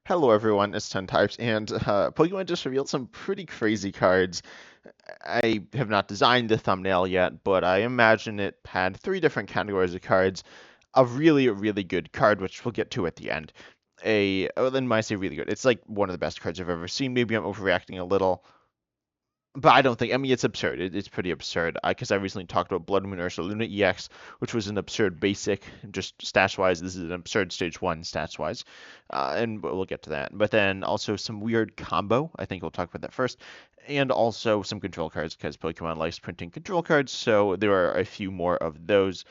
Hello everyone, it's 10 Types, and Pokemon just revealed some pretty crazy cards. I have not designed the thumbnail yet, but I imagine it had three different categories of cards. A really, really good card, which we'll get to at the end. Then when I say really good, it's like one of the best cards I've ever seen. Maybe I'm overreacting a little, but I don't think. I mean, it's absurd. It's pretty absurd. Because I recently talked about Blood Moon Ursa Luna EX, which was an absurd basic, just stats wise. This is an absurd stage one stats wise, and we'll get to that. But then also some weird combo. I think we'll talk about that first, and also some control cards because Pokemon likes printing control cards. So there are a few more of those.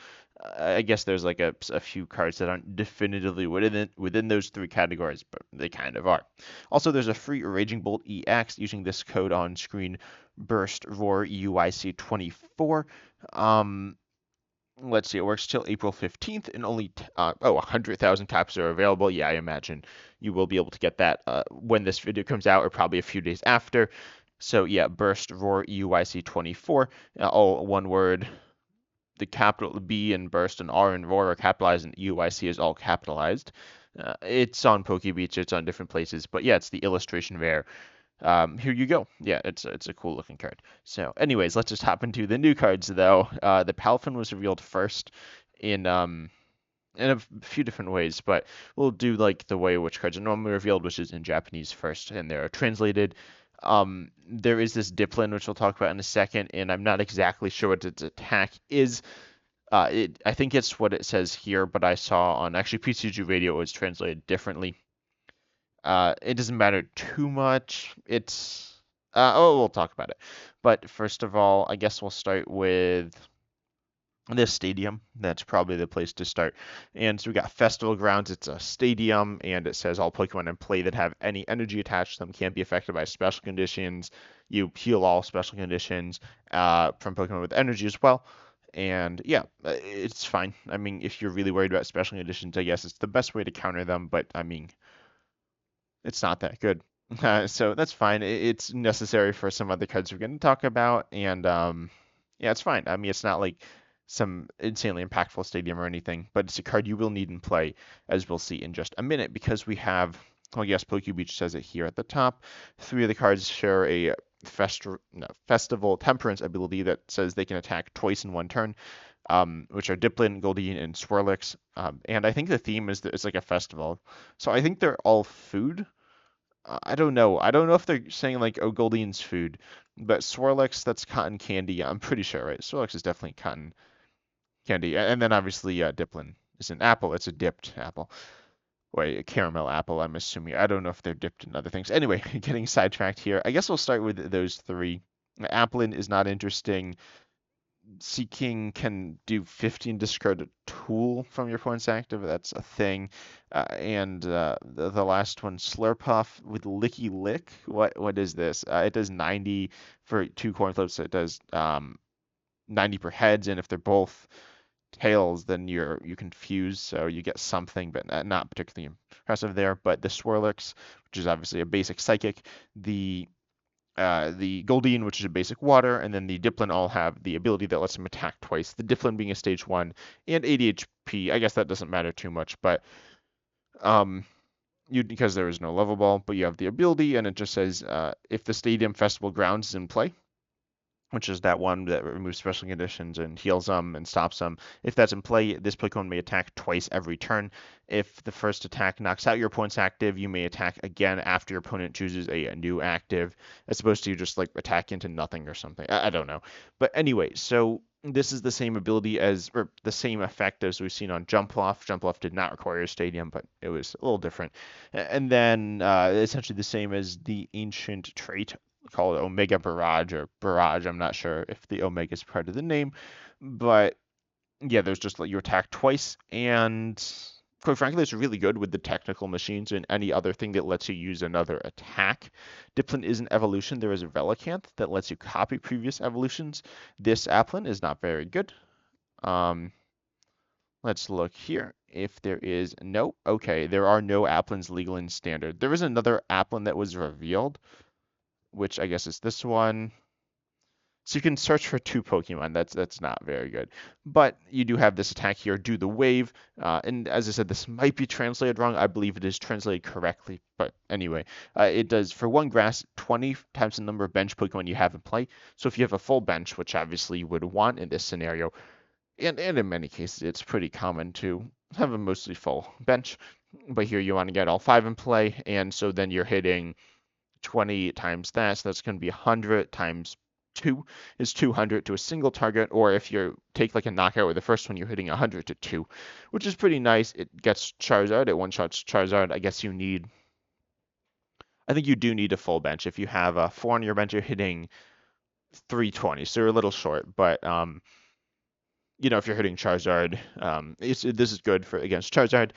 I guess there's like a few cards that aren't definitively within those three categories, but they kind of are. Also, there's a free Raging Bolt EX using this code on screen, Burst Roar UIC24. Um, let's see, it works till April 15th, and only 100,000 copies are available. Yeah, I imagine you will be able to get that when this video comes out, or probably a few days after. So yeah, Burst Roar UIC24, all one word. The capital B in Burst and R in Roar are capitalized, and UIC is all capitalized. It's on PokeBeach, it's on different places, but yeah, it's the illustration there. Here you go. Yeah, it's a cool looking card. So, anyways, let's just hop into the new cards though. The Palafin was revealed first in in a few different ways, but we'll do like the way which cards are normally revealed, which is in Japanese first, and they're translated. There is this Diplin, which we'll talk about in a second, and I'm not exactly sure what its attack is. I think it's what it says here, but I saw on actually PCG Radio it was translated differently. It doesn't matter too much. We'll talk about it. But first of all, I guess we'll start with this stadium. That's probably the place to start. And so we got Festival Grounds. It's a stadium, and it says all Pokemon in play that have any energy attached to them can't be affected by special conditions. You heal all special conditions from Pokemon with energy as well. And yeah, it's fine. I mean, if you're really worried about special conditions, I guess it's the best way to counter them. But I mean, it's not that good. So that's fine. It's necessary for some other cards we're going to talk about, and yeah, it's fine. I mean, it's not like some insanely impactful stadium or anything, but it's a card you will need in play, as we'll see in just a minute, because we have, well, yes, Pokebeach says it here at the top. Three of the cards share a festival temperance ability that says they can attack twice in one turn, which are Diplin, Goldeen, and Swirlix. And I think the theme is that it's like a festival. So I think they're all food. I don't know. I don't know if they're saying like, oh, Goldeen's food, but Swirlix, that's cotton candy. I'm pretty sure, right? Swirlix is definitely cotton candy. And then obviously Diplin is an apple. It's a dipped apple. Or a caramel apple, I'm assuming. I don't know if they're dipped in other things. Anyway, getting sidetracked here. I guess we'll start with those three. Applin is not interesting. Seeking can do 15 discard a tool from your points active. That's a thing. And the last one, Slurpuff with Licky Lick. What is this? It does 90 for two coin flips. It does 90 per heads, and if they're both tails, then you confuse, so you get something, but not particularly impressive there. But the Swirlix, which is obviously a basic psychic, the Goldeen, which is a basic water, and then the Diplin all have the ability that lets them attack twice. The Diplin being a stage 1 and 80 HP. I guess that doesn't matter too much, but um, because there is no level ball, but you have the ability, and it just says if the Stadium Festival Grounds is in play, which is that one that removes special conditions and heals them and stops them. If that's in play, this Pokemon may attack twice every turn. If the first attack knocks out your opponent's active, you may attack again after your opponent chooses a new active, as opposed to just like attack into nothing or something. I don't know. But anyway, so this is the same ability as, or the same effect as we've seen on Jumpluff. Jumpluff did not require a stadium, but it was a little different. And then essentially the same as the ancient trait, call it Omega Barrage or Barrage. I'm not sure if the Omega is part of the name, but yeah, there's just like you attack twice, and quite frankly, it's really good with the technical machines and any other thing that lets you use another attack. Diplin is an evolution. There is a Relicanth that lets you copy previous evolutions. This Applin is not very good. Um, let's look here. If there is no, okay, there are no Applins legal in standard. There is another Applin that was revealed, which I guess is this one. So you can search for two Pokemon. That's not very good. But you do have this attack here, Do the Wave. And as I said, this might be translated wrong. I believe it is translated correctly. But anyway, it does for one grass 20 times the number of bench Pokemon you have in play. So if you have a full bench, which obviously you would want in this scenario, and in many cases it's pretty common to have a mostly full bench. But here you want to get all five in play, and so then you're hitting 20 times that, so that's going to be 100 times 2 is 200 to a single target, or if you take like a knockout with the first one, you're hitting 100 to 2, which is pretty nice. It gets Charizard, it one-shots Charizard. I think you do need a full bench. If you have a 4 on your bench, you're hitting 320, so you're a little short, but if you're hitting Charizard, this is good for against Charizard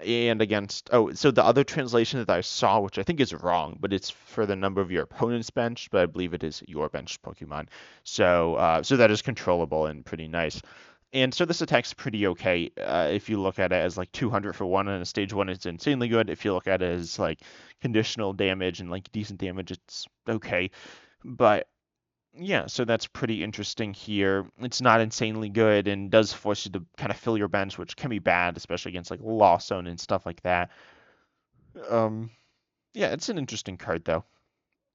and against. Oh, so the other translation that I saw, which I think is wrong, but it's for the number of your opponent's bench, but I believe it is your bench Pokemon. So that is controllable and pretty nice. And so this attack's pretty okay. If you look at it as like 200 for one on a stage one, it's insanely good. If you look at it as like conditional damage and like decent damage, it's okay. But yeah, so that's pretty interesting here. It's not insanely good and does force you to kind of fill your bench, which can be bad, especially against like Lost Zone and stuff like that. Um, yeah, it's an interesting card though.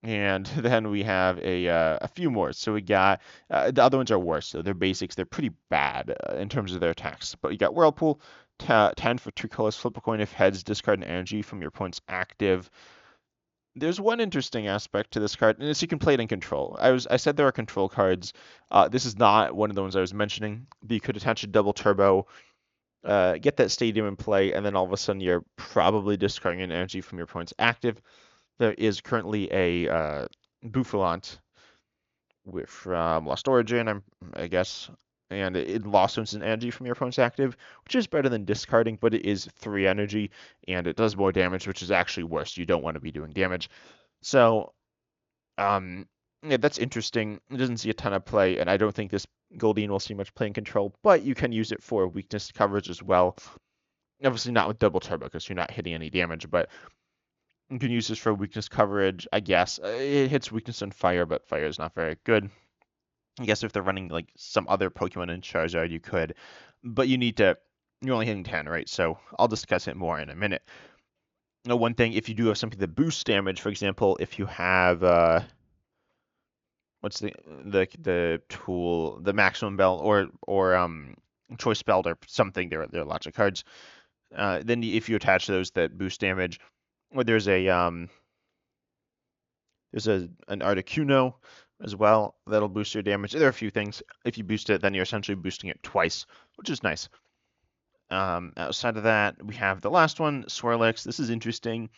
And then we have a few more. So we got the other ones are worse. So they're basics. They're pretty bad in terms of their attacks. But you got Whirlpool, 10 for two colors. Flip a coin if heads. Discard an energy from your opponent's active. There's one interesting aspect to this card, and it's you can play it in control. I said there are control cards. This is not one of the ones I was mentioning. But you could attach a double turbo, get that stadium in play, and then all of a sudden you're probably discarding an energy from your opponent's active. There is currently a Bouffalant from Lost Origin, I guess, and it lost instant energy from your opponent's active, which is better than discarding, but it is 3 energy, and it does more damage, which is actually worse. You don't want to be doing damage. So, yeah, that's interesting. It doesn't see a ton of play, and I don't think this Goldeen will see much play in control, but you can use it for weakness coverage as well. Obviously not with double turbo because you're not hitting any damage, but you can use this for weakness coverage, I guess. It hits weakness on fire, but fire is not very good. I guess if they're running like some other Pokemon in Charizard, you could, but you're only hitting 10, right? So I'll discuss it more in a minute. Now, one thing, if you do have something that boosts damage, for example, if you have what's the tool, the maximum belt or choice belt or something, there are lots of cards. Then if you attach those that boost damage, or there's an Articuno as well that'll boost your damage. There are a few things. If you boost it, then you're essentially boosting it twice, which is nice. Outside of that, we have the last one, Swirlix. This is interesting.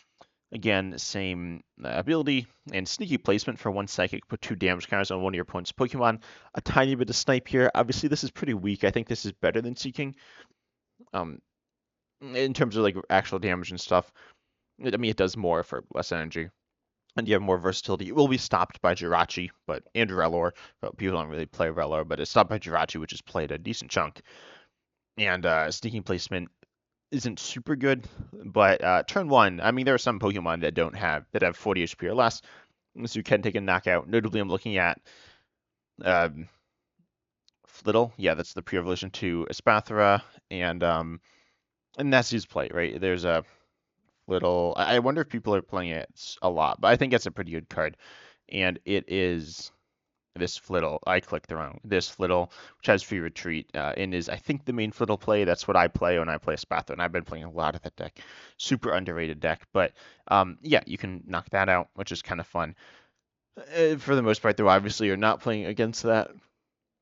Again, same ability and sneaky placement for one psychic. Put 2 damage counters on one of your opponent's Pokemon. A tiny bit of snipe here. Obviously, this is pretty weak. I think this is better than Seeking. In terms of like actual damage and stuff. I mean, it does more for less energy. And you have more versatility. It will be stopped by Jirachi, and Rellor. But people don't really play Rellor, but it's stopped by Jirachi, which has played a decent chunk. And sneaking placement isn't super good, but turn one, I mean, there are some Pokemon that have 40 HP or less, so you can take a knockout. Notably, I'm looking at Flittle. Yeah, that's the pre-evolution to Espathra, and that's his play, right? There's a Flittle. I wonder if people are playing it a lot, but I think it's a pretty good card, and it is this Flittle. I clicked the wrong. This Flittle, which has free retreat, and is I think the main Flittle play. That's what I play when I play Spathra, and I've been playing a lot of that deck. Super underrated deck, but yeah, you can knock that out, which is kind of fun. For the most part, though, obviously you're not playing against that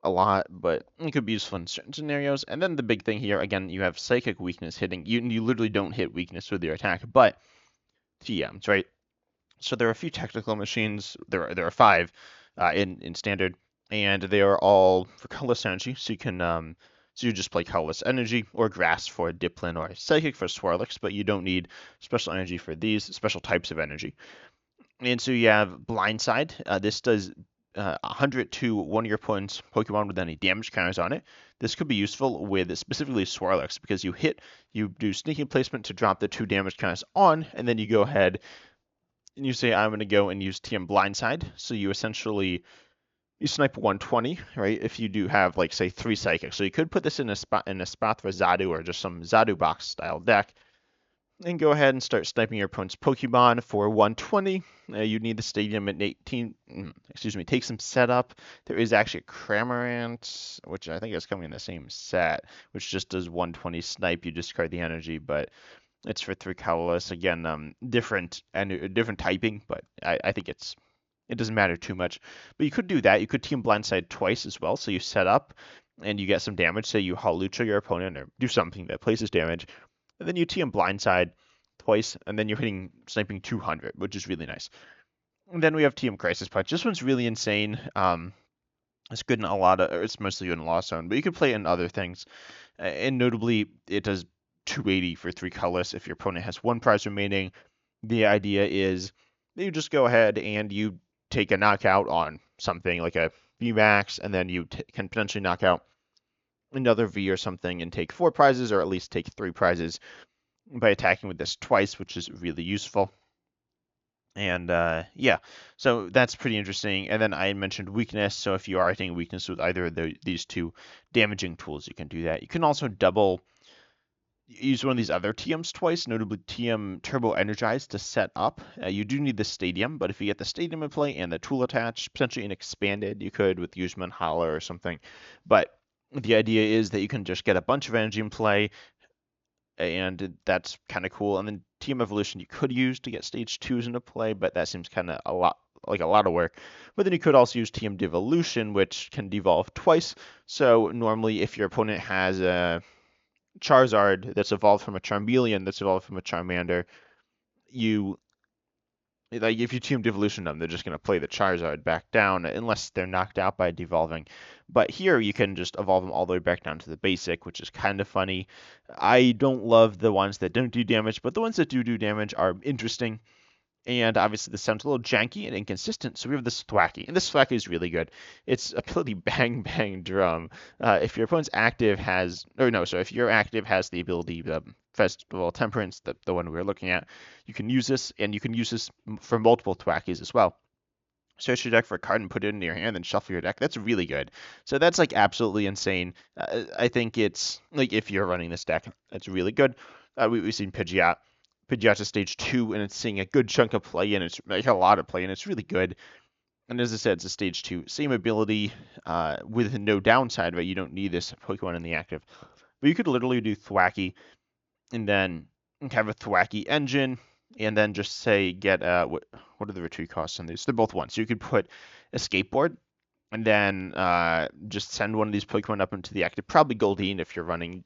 a lot, but it could be useful in certain scenarios. And then the big thing here, again, you have Psychic weakness hitting. You literally don't hit weakness with your attack, but TMs, right? So there are a few technical machines. There are 5 in standard, and they are all for colorless energy. So you just play colorless energy or grass for Diplin or psychic for Swirlix, but you don't need special energy for these special types of energy. And so you have Blindside. This does 100 to one of your opponent's Pokemon with any damage counters on it. This could be useful with specifically Swirlix because you do sneaking placement to drop the 2 damage counters on, and then you go ahead and you say, I'm going to go and use TM Blindside. So you essentially you snipe 120, right? If you do have like say 3 psychics, so you could put this in a spot for Zadu or just some Zadu box style deck, and go ahead and start sniping your opponent's Pokemon for 120. You need the stadium at 18. Excuse me. Take some setup. There is actually a Cramorant, which I think is coming in the same set, which just does 120 snipe. You discard the energy, but it's for 3 colorless. Again, different and different typing, but I think it doesn't matter too much. But you could do that. You could team blindside twice as well. So you set up and you get some damage. Say you Hawlucha your opponent or do something that places damage, and then you TM blindside twice, and then you're hitting sniping 200, which is really nice. And then we have TM Crisis Punch. This one's really insane. It's good in a lot of, it's mostly good in Lost Zone, but you can play it in other things. And notably, it does 280 for 3 colorless if your opponent has 1 prize remaining. The idea is that you just go ahead and you take a knockout on something like a VMAX, and then you can potentially knock out another V or something and take 4 prizes, or at least take 3 prizes by attacking with this twice, which is really useful. And yeah, so that's pretty interesting. And then I mentioned weakness. So if you are hitting weakness with either of these two damaging tools, you can do that. You can also double use one of these other TMs twice, notably TM Turbo Energize to set up. You do need the stadium, but if you get the stadium in play and the tool attached, potentially an expanded, you could with Usman Holler or something. But the idea is that you can just get a bunch of energy in play, and that's kind of cool. And then Team Evolution you could use to get stage 2s into play, but that seems kind of a lot of work. But then you could also use Team Devolution, which can devolve twice. So normally if your opponent has a Charizard that's evolved from a Charmeleon that's evolved from a Charmander, you like if you team devolution them, they're just going to play the Charizard back down unless they're knocked out by devolving. But here you can just evolve them all the way back down to the basic, which is kind of funny. I don't love the ones that don't do damage, but the ones that do damage are interesting. And obviously this sounds a little janky and inconsistent, so we have this Thwacky. And this Thwacky is really good. Its ability Bang Bang Drum. If your opponent's active has, or no, sorry, if your active has the ability Festival Temperance, the one we were looking at, you can use this, and you can use this for multiple Thwackies as well. Search your deck for a card and put it into your hand, then shuffle your deck. That's really good. So that's like absolutely insane. I think it's like if you're running this deck, that's really good. We've seen Pidgeot. Pidgeot's stage 2, and it's seeing a good chunk of play, and it's like a lot of play, and it's really good. And as I said, it's a stage 2. Same ability with no downside, but you don't need this Pokemon in the active. But you could literally do Thwacky and then have a Thwacky engine, and then just say get what are the retreat costs on these? They're both 1. So you could put a skateboard and then just send one of these Pokemon up into the active. Probably Goldeen if you're running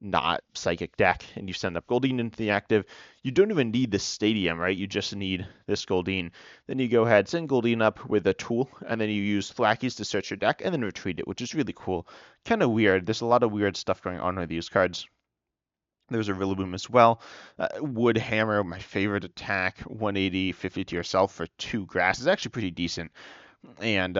not Psychic deck, and you send up Goldeen into the active. You don't even need this stadium, right? You just need this Goldeen. Then you go ahead, send Goldeen up with a tool, and then you use Thwackies to search your deck, and then retreat it, which is really cool. Kind of weird. There's a lot of weird stuff going on with these cards. There's a Rillaboom as well. Wood Hammer, my favorite attack, 180, 50 to yourself for 2 grass is actually pretty decent. And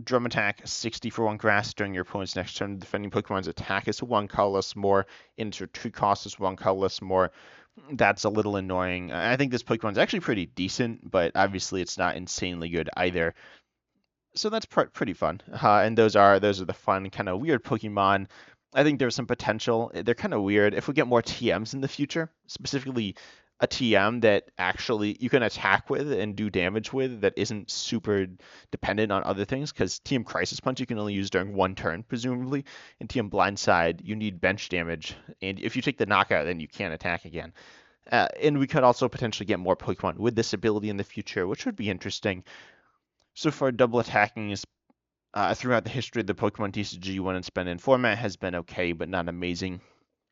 Drum Attack, 60 for 1 grass during your opponent's next turn. Defending Pokemon's attack is 1 colorless more. Its retreat cost is 1 colorless more. That's a little annoying. I think this Pokemon's actually pretty decent, but obviously it's not insanely good either. So that's pretty fun. And those are the fun, kind of weird Pokemon. I think there's some potential. They're kind of weird. If we get more TMs in the future, specifically a TM that actually you can attack with and do damage with that isn't super dependent on other things, because TM Crisis Punch you can only use during 1 turn, presumably. And TM Blindside, you need bench damage. And if you take the knockout, then you can't attack again. And we could also potentially get more Pokemon with this ability in the future, which would be interesting. So far, double attacking is throughout the history of the Pokemon TCG 1 and Spend in format has been okay, but not amazing.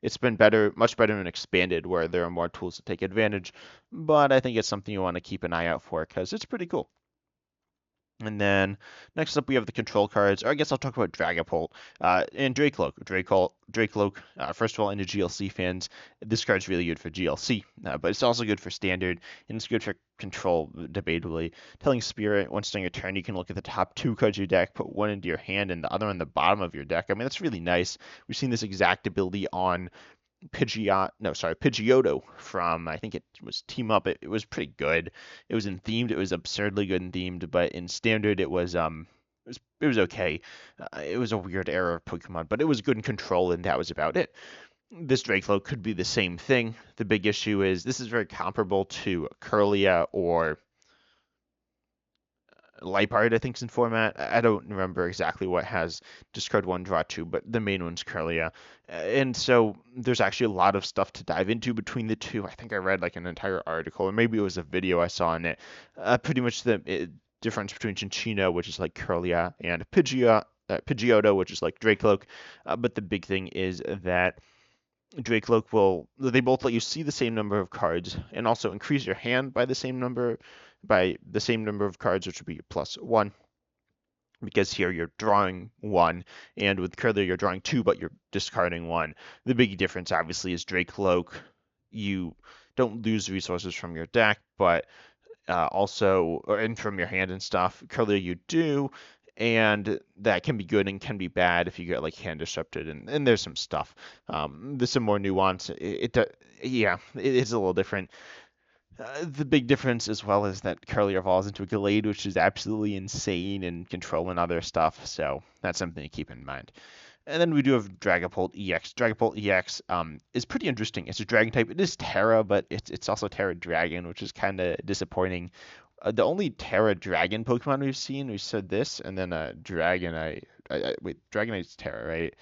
It's been better, much better in Expanded, where there are more tools to take advantage, but I think it's something you want to keep an eye out for because it's pretty cool. And then next up we have the control cards, or I guess I'll talk about Dragapult and Dracloak. Dracloak, first of all, into GLC fans, this card's really good for GLC, but it's also good for Standard, and it's good for control, debatably. Telling Spirit, once during a turn, you can look at the top 2 cards of your deck, put 1 into your hand and the other on the bottom of your deck. I mean, that's really nice. We've seen this exact ability on Pidgeotto from, I think it was Team Up. It was pretty good. It was in themed. It was absurdly good in themed, but in standard it was it was okay. It was a weird era of Pokemon, but it was good in control, and that was about it. This Dracelo could be the same thing. The big issue is this is very comparable to Curlia or Liepard, I think, is in format. I don't remember exactly what has discard one, draw two, but the main one's Curlia. And so there's actually a lot of stuff to dive into between the two. I think I read like an entire article, or maybe it was a video I saw on it. Pretty much the difference between Cinccino, which is like Curlia, and Pidgeotto, which is like Dracloak. But the big thing is that Dracloak they both let you see the same number of cards and also increase your hand by the same number of cards, which would be plus one. Because here you're drawing one, and with Curler you're drawing two, but you're discarding one. The big difference, obviously, is Dracloak. You don't lose resources from your deck, but and from your hand and stuff. Curly, you do, and that can be good and can be bad if you get like hand disrupted, and there's some stuff. There's some more nuance. Yeah, it is a little different. The big difference as well is that Curly evolves into a Gallade, which is absolutely insane and controlling other stuff. So that's something to keep in mind. And then we do have Dragapult EX. Dragapult EX is pretty interesting. It's a dragon type. It is Terra, but it's also Terra Dragon, which is kind of disappointing. The only Terra Dragon Pokemon we've said this, and then Dragonite. Wait, Dragonite's Terra, right?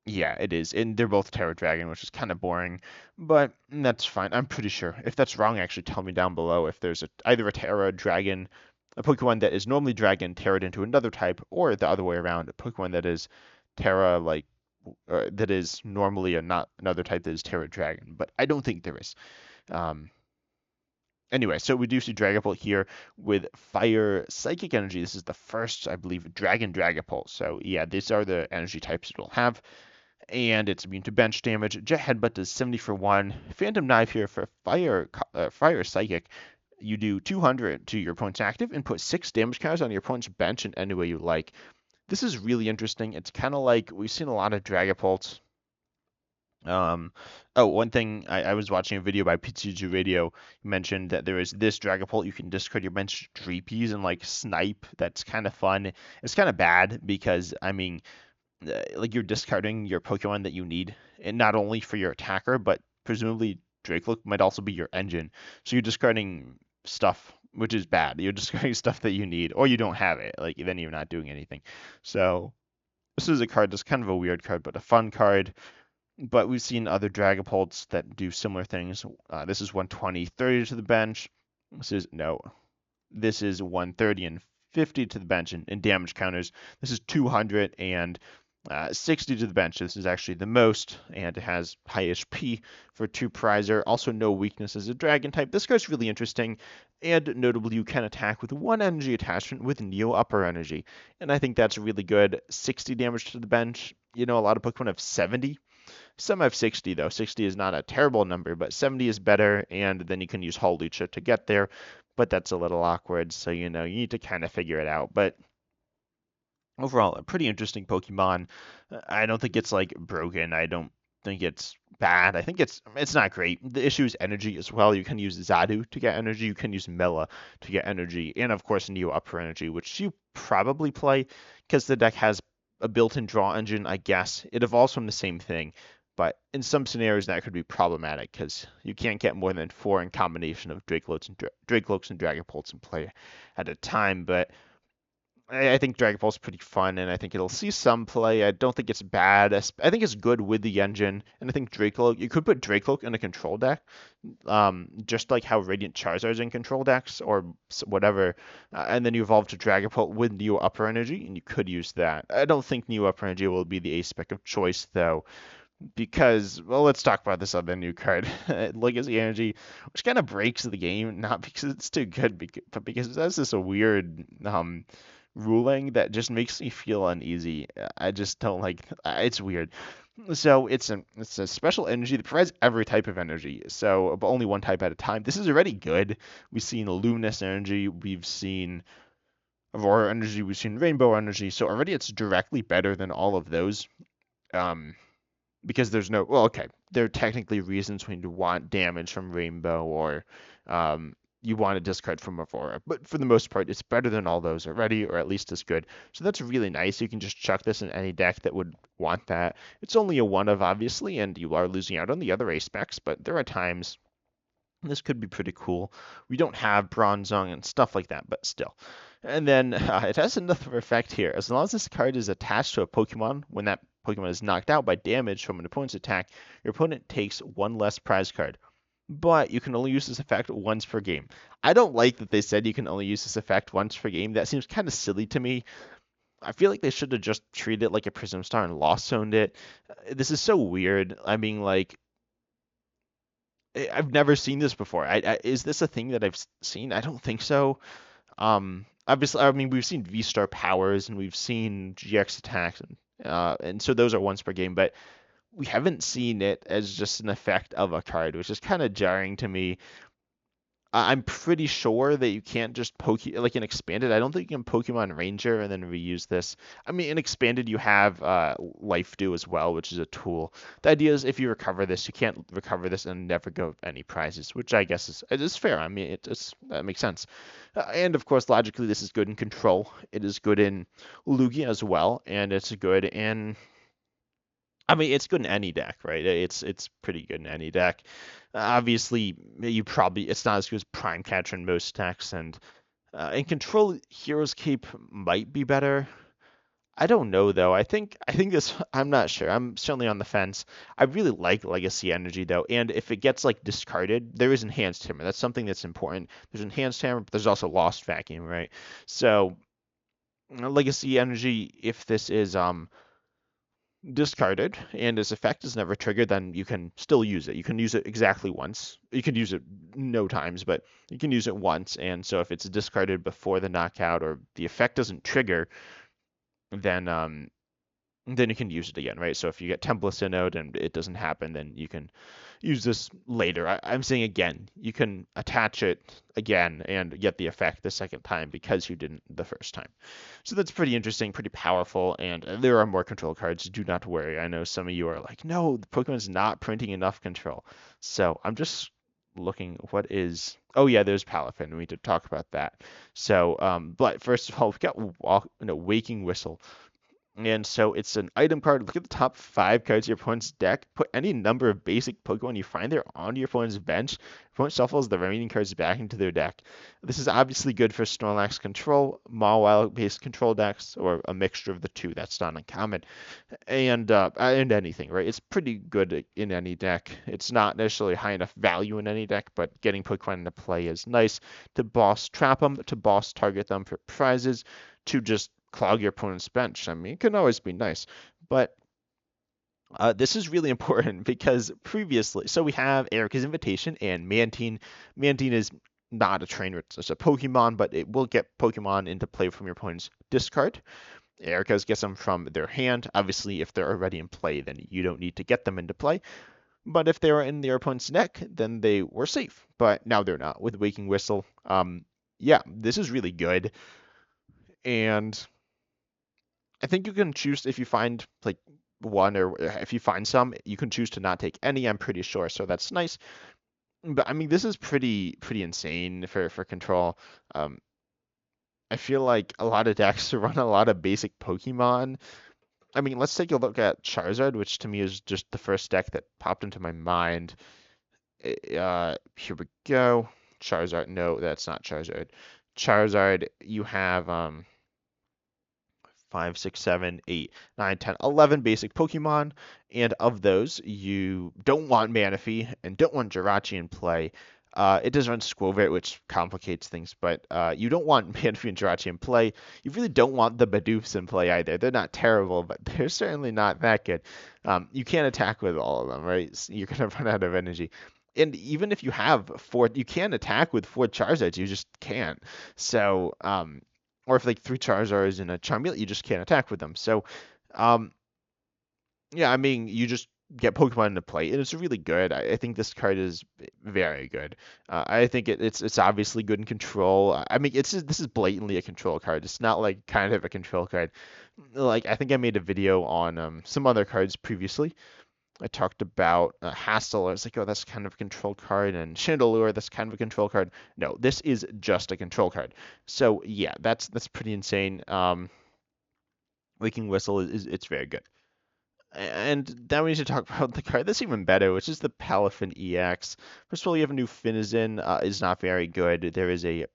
Yeah, it is. And they're both Terra Dragon, which is kind of boring, but that's fine. I'm pretty sure. If that's wrong, actually tell me down below if there's either a Terra Dragon, a Pokemon that is normally Dragon, Terra'd into another type, or the other way around, a Pokemon that is Terra, like, that is normally not another type that is Terra Dragon, but I don't think there is. Um, anyway, so we do see Dragapult here with Fire Psychic Energy. This is the first, I believe, Dragon Dragapult. So yeah, these are the energy types it will have, and it's immune to bench damage. Jet Headbutt does 70 for 1. Phantom Knife here for Fire Psychic. You do 200 to your opponent's active and put 6 damage counters on your opponent's bench in any way you like. This is really interesting. It's kind of like we've seen a lot of Dragapults. One thing I was watching a video by TCG Radio mentioned that there is this Dragapult you can discard your bench Dreepies and like snipe. That's kind of fun. It's kind of bad because I mean like you're discarding your Pokemon that you need, and not only for your attacker, but presumably Dracloak might also be your engine. So you're discarding stuff, which is bad. You're discarding stuff that you need, or you don't have it. Like then you're not doing anything. So this is a card that's kind of a weird card, but a fun card. But we've seen other Dragapults that do similar things. This is 120, 30 to the bench. This is 130 and 50 to the bench in damage counters. This is 200 and 60 to the bench. This is actually the most, and it has high HP for 2 Prizer. Also, no weakness as a dragon type. This card's really interesting, and notably, you can attack with 1 energy attachment with Neo Upper Energy, and I think that's really good. 60 damage to the bench. You know, a lot of Pokemon have 70. Some have 60, though. 60 is not a terrible number, but 70 is better, and then you can use Hawlucha to get there, but that's a little awkward, so, you need to kind of figure it out. But overall, a pretty interesting Pokemon. I don't think it's like broken. I don't think it's bad. I think it's not great. The issue is energy as well. You can use Zadu to get energy. You can use Mela to get energy, and of course Neo Upper Energy, which you probably play because the deck has a built-in draw engine. I guess it evolves from the same thing, but in some scenarios that could be problematic because you can't get more than 4 in combination of Dracloaks and Dragapults in play at a time. But I think Dragon Ball's pretty fun, and I think it'll see some play. I don't think it's bad. I think it's good with the engine, and I think Dracloak. You could put Dracloak in a control deck, just like how Radiant Charizard's in control decks or whatever, and then you evolve to Dragapult with Neo Upper Energy, and you could use that. I don't think Neo Upper Energy will be the ace spec of choice though, because, well, let's talk about this other new card, Legacy Energy, which kind of breaks the game, not because it's too good, but because it has this a weird ruling that just makes me feel uneasy. I just don't like. It's weird. So it's a special energy that provides every type of energy. So, but only one type at a time. This is already good. We've seen Luminous Energy. We've seen Aurora Energy. We've seen Rainbow Energy. So already it's directly better than all of those. Um, because there's okay, there are technically reasons when you want damage from Rainbow or you want to discard from Aurora. But for the most part, it's better than all those already, or at least as good. So that's really nice. You can just chuck this in any deck that would want that. It's only a one of, obviously, and you are losing out on the other ace specs, but there are times this could be pretty cool. We don't have Bronzong and stuff like that, but still. And then it has another effect here. As long as this card is attached to a Pokemon, when that Pokemon is knocked out by damage from an opponent's attack, your opponent takes one less prize card. But you can only use this effect once per game. I don't like that they said you can only use this effect once per game. That seems kind of silly to me. I feel like they should have just treated it like a Prism Star and Lost Zoned it. This is so weird. I mean, like, I've never seen this before. Is this a thing that I've seen? I don't think so. Obviously, I mean, we've seen V-Star powers and we've seen GX attacks, and so those are once per game, but we haven't seen it as just an effect of a card, which is kind of jarring to me. I'm pretty sure that you can't just like in expanded. I don't think you can Pokemon Ranger and then reuse this. I mean, in expanded you have Life Dew as well, which is a tool. The idea is if you recover this, you can't recover this and never go any prizes, which I guess is fair. I mean, that makes sense. And of course, logically, this is good in Control. It is good in Lugia as well, and it's good in I mean, it's good in any deck, right? It's pretty good in any deck. Obviously, you probably it's not as good as Prime Catcher in most decks, and in Control, Hero's Cape might be better. I don't know though. I think this. I'm not sure. I'm certainly on the fence. I really like Legacy Energy though, and if it gets like discarded, there is Enhanced Hammer. That's something that's important. There's Enhanced Hammer, but there's also Lost Vacuum, right? So Legacy Energy, if this is discarded and its effect is never triggered, then you can still use it. You can use it exactly once. You can use it no times, but you can use it once. And so if it's discarded before the knockout or the effect doesn't trigger, then then you can use it again, right? So if you get Template Synod and it doesn't happen, then you can use this later. I'm saying again, you can attach it again and get the effect the second time because you didn't the first time. So that's pretty interesting, pretty powerful, and there are more control cards. Do not worry. I know some of you are like, no, the Pokemon's not printing enough control. So I'm just looking, what is... Oh yeah, there's Palafin. We need to talk about that. So, but first of all, we've got Waking Whistle. And so it's an item card. Look at the top five cards of your opponent's deck. Put any number of basic Pokemon you find there onto your opponent's bench. Opponent shuffles the remaining cards back into their deck. This is obviously good for Snorlax control, Mawile-based control decks, or a mixture of the two. That's not uncommon. And anything, right? It's pretty good in any deck. It's not necessarily high enough value in any deck, but getting Pokemon into play is nice to boss trap them, to boss target them for prizes, to just clog your opponent's bench. I mean, it can always be nice, but this is really important because previously, so we have Erica's Invitation and Mantine. Mantine is not a trainer, it's a Pokemon, but it will get Pokemon into play from your opponent's discard. Erica's gets them from their hand. Obviously, if they're already in play, then you don't need to get them into play. But if they were in their opponent's neck, then they were safe. But now they're not with Waking Whistle. Yeah, this is really good. And I think you can choose if you find like one or if you find some, you can choose to not take any, I'm pretty sure. So that's nice. But I mean, this is pretty insane for control. Um, I feel like a lot of decks run a lot of basic Pokemon. I mean, let's take a look at Charizard, which to me is just the first deck that popped into my mind. Here we go. Charizard. No, that's not Charizard. Charizard, you have 5, 6, 7, 8, 9, 10, 11 basic Pokemon, and of those, you don't want Manaphy and don't want Jirachi in play. It does run Squovit, which complicates things, but you don't want Manaphy and Jirachi in play. You really don't want the Bidoofs in play either. They're not terrible, but they're certainly not that good. You can't attack with all of them, right? So you're going to run out of energy. And even if you have four, you can attack with four Charizards, you just can't. So, or if like three Charizards and a Charmeleon, you just can't attack with them. So, um, yeah, I mean, you just get Pokemon into play, and it's really good. I think this card is very good. I think it's obviously good in control. I mean, this is blatantly a control card. It's not like kind of a control card. Like I think I made a video on some other cards previously, I talked about Hassel. I was like, oh, that's kind of a control card, and Chandelure, that's kind of a control card. No, this is just a control card. So yeah, that's pretty insane. Waking Whistle is it's very good. And now we need to talk about the card that's even better, which is the Palafin EX. First of all, you have a new Finizen, is not very good. There is a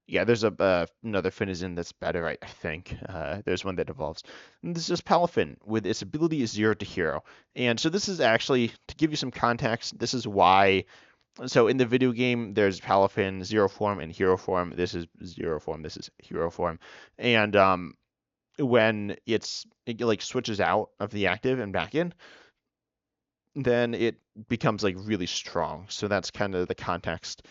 there's a another Finizen that's better, I think. There's one that evolves. And this is Palafin with its ability is 0 to hero. And so this is actually, to give you some context, this is why. So in the video game, there's Palafin, Zero form, and Hero form. This is Zero form, this is Hero form. And when it like switches out of the active and back in, then it becomes like really strong. So that's kind of the context.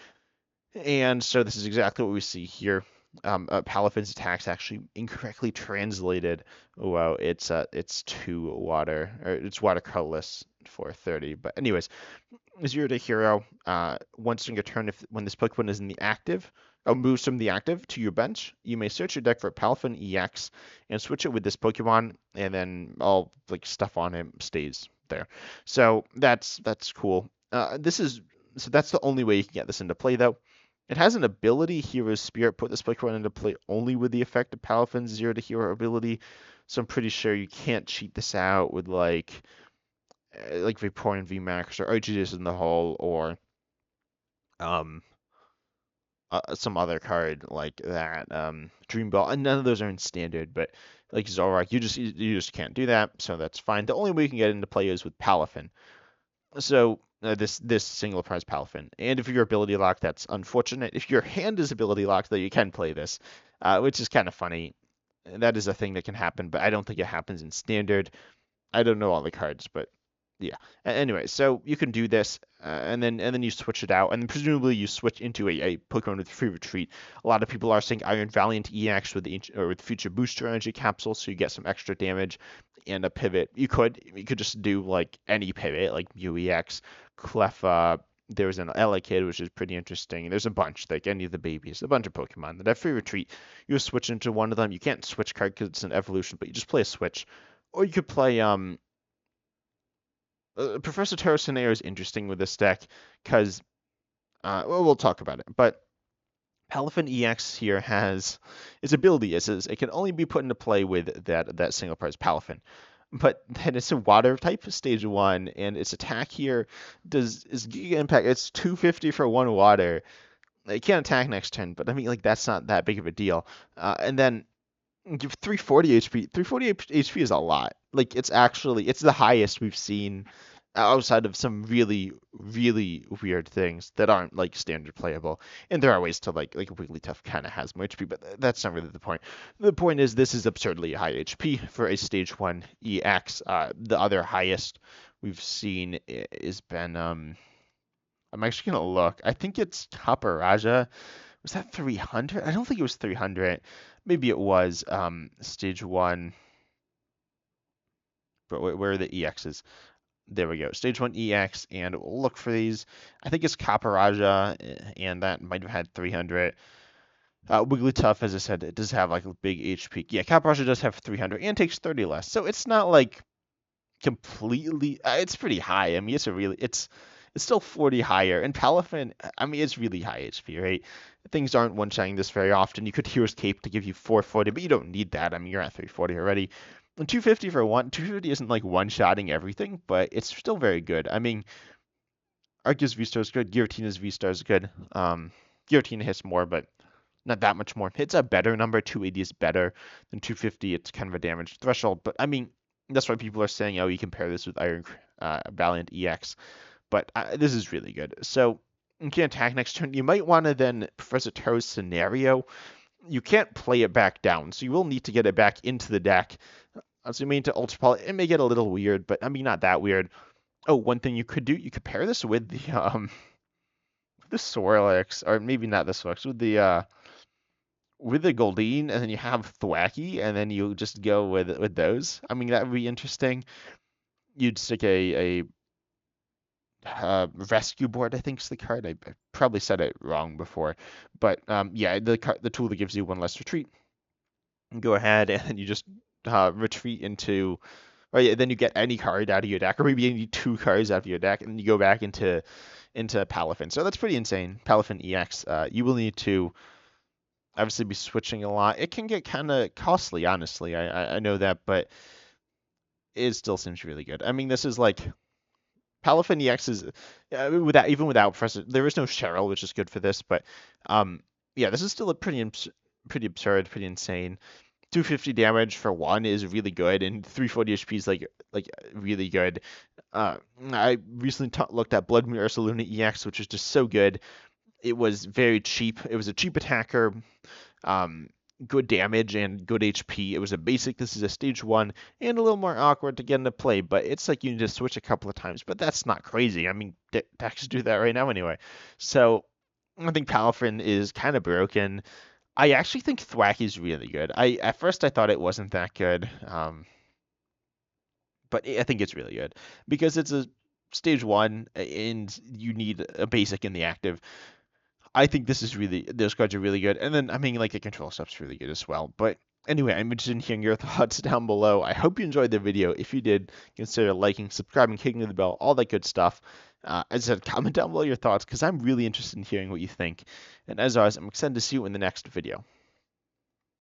And so this is exactly what we see here. Palafin's attack's actually incorrectly translated. Wow, it's two water, or it's water colorless for 30. But anyways, 0 to hero. Once during a turn, if when this Pokemon is in the active, moves from the active to your bench, you may search your deck for Palafin EX and switch it with this Pokemon, and then all like stuff on him stays there. So that's cool. So that's the only way you can get this into play though. It has an ability, Hero's Spirit, put this Pokemon into play only with the effect of Palafin's 0 to hero ability. So I'm pretty sure you can't cheat this out with like Vaporeon VMAX or Archegis in the Hole or um some other card like that. Dream Ball, and none of those are in standard, but like Zoroark, you just can't do that, so that's fine. The only way you can get into play is with Palafin. So this single prize Palafin, and if your ability locked, that's unfortunate. If your hand is ability locked, though, you can play this, which is kind of funny. That is a thing that can happen, but I don't think it happens in standard. I don't know all the cards, but yeah. Anyway, so you can do this, and then you switch it out, and presumably you switch into a Pokemon with free retreat. A lot of people are saying Iron Valiant EX with with Future Booster Energy Capsule, so you get some extra damage and a pivot. You could just do like any pivot, like Mew EX, Cleffa. There's an Elekid, which is pretty interesting. There's a bunch, like any of the babies, a bunch of Pokemon that have free retreat. You switch into one of them. You can't switch card because it's an evolution, but you just play a switch. Or you could play Professor Terra scenario is interesting with this deck because well, we'll talk about it. But Palafin EX here has its ability is it can only be put into play with that single prize Palafin. But then it's a water type, stage 1, and its attack here is Giga Impact. It's 250 for 1 water. It can't attack next turn, but I mean, like, that's not that big of a deal. And then give 340 HP. 340 HP is a lot. Like it's the highest we've seen outside of some really really weird things that aren't like standard playable. And there are ways to like Wigglytuff kind of has more HP, but that's not really the point. The point is this is absurdly high HP for a stage 1 EX. The other highest we've seen has been I'm actually gonna look. I think it's Copper Raja. Was that 300? I don't think it was 300. Maybe it was stage 1. But where are the EXs? There we go. Stage 1 EX, and we'll look for these. I think it's Caparaja, and that might have had 300. Wigglytuff, as I said, it does have like a big HP. Yeah, Caparaja does have 300 and takes 30 less. So it's not like completely. It's pretty high. I mean, it's still 40 higher. And Palafin, I mean, it's really high HP, right? Things aren't one-shotting this very often. You could Hero's Cape to give you 440, but you don't need that. I mean, you're at 340 already. And 250 for 250 isn't like one-shotting everything, but it's still very good. I mean, Arceus V-Star is good. Giratina's V-Star is good. Giratina hits more, but not that much more. It's a better number. 280 is better than 250. It's kind of a damage threshold, but I mean, that's why people are saying, oh, you compare this with Iron Valiant EX. But this is really good. So you can attack next turn. You might want to then Professor Taro's scenario. You can't play it back down, so you will need to get it back into the deck. So you may to Ultra Ball. It may get a little weird, but I mean not that weird. Oh, one thing you could do, you could pair this with the Swirlix, or maybe not the Swirlix, with the Goldeen, and then you have Thwacky, and then you just go with those. I mean that would be interesting. You'd stick a rescue board, I think is the card. I probably said it wrong before, but yeah, the tool that gives you one less retreat. Go ahead and you just retreat into or yeah, then you get any card out of your deck, or maybe you need two cards out of your deck, and you go back into Palafin. So that's pretty insane. Palafin EX. You will need to obviously be switching a lot. It can get kind of costly, honestly. I know that, but it still seems really good. I mean, this is like Palafin EX is without even without Professor. There is no Cheryl, which is good for this, but um, yeah, this is still a pretty absurd, pretty insane. 250 damage for one is really good, and 340 HP is like really good. Uh, I recently looked at Blood Moon Ursaluna EX, which is just so good. It was very cheap. It was a cheap attacker, um, good damage and good HP. It was a basic. This is a stage one and a little more awkward to get into play, but it's like you need to switch a couple of times. But that's not crazy. I mean, decks do that right now anyway. So I think Palafin is kind of broken. I actually think Thwack is really good. I at first I thought it wasn't that good, but I think it's really good because it's a stage one and you need a basic in the active. I think this is really those cards are really good, and then I mean like the control stuff's really good as well. But anyway, I'm interested in hearing your thoughts down below. I hope you enjoyed the video. If you did, consider liking, subscribing, clicking the bell, all that good stuff. As I said, comment down below your thoughts because I'm really interested in hearing what you think. And as always, I'm excited to see you in the next video.